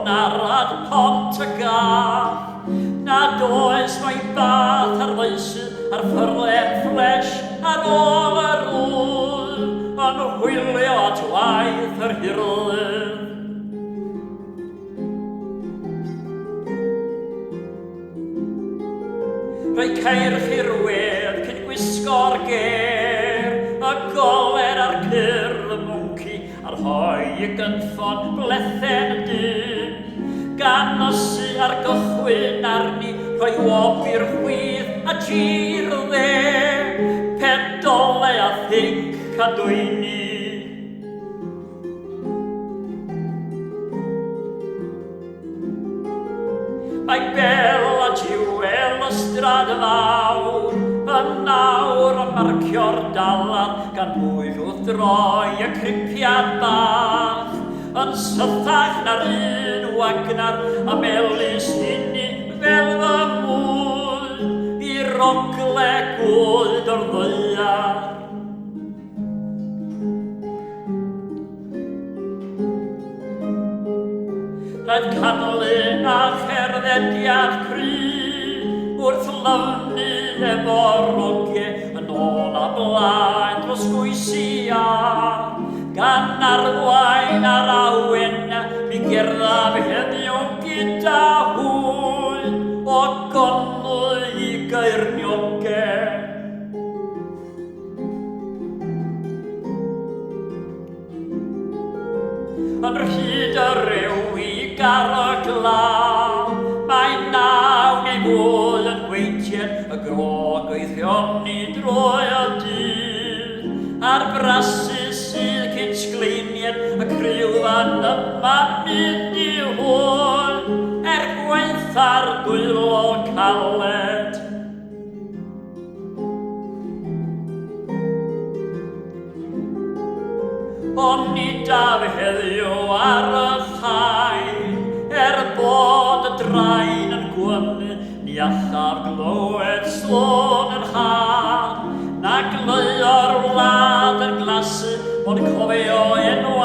narad pont y gaf, nad oes mae bath ar feisydd ar ffyrlen ffres ar ôl yr ŵl, yn hwylio at waith yr hirlydd. Rhoi ceirch i'r wedd cyn gwisgo'r ger, y goler ar cyrdd y mwnci a'r hoi y gynffon blethen dyn. Gan osu ar gychwyn arni, rhoi wob i'r chwydd a gir dde, pedolau a think cadwyni. Mae bel a jiwel ystrad fawr, yn nawr yn marcio'r dalad gan mwydd wrth droi y cripiad bach. Yn sythach na'r un wagnar a melys hynny fel fy mwy i rogle gwyd o'r ddeiar. Rhaid canlyn a cherddediad cry wrth lawnu efo'r rogiau yn ôl a blaen dros gwysia. Gan arwain ar awen mi gerddaf heddiw gyda hwyl o gonwy i Gaernioge. Yn rhyd y rew i gar y glaw, mae naw neu fwy yn gweithio y grog gweithion ni droi y dydd. Ar brasys sydd cyn sgleiniad y criwfan yma mynd i hwyl, gweitha'r dwylo caled. Ond ni daf heddiw ar y ffain, bod y draen yn gwynnu, ni allaf glywed slôn yr haf, na gleio'r wlad yn glasu, ond cofio enw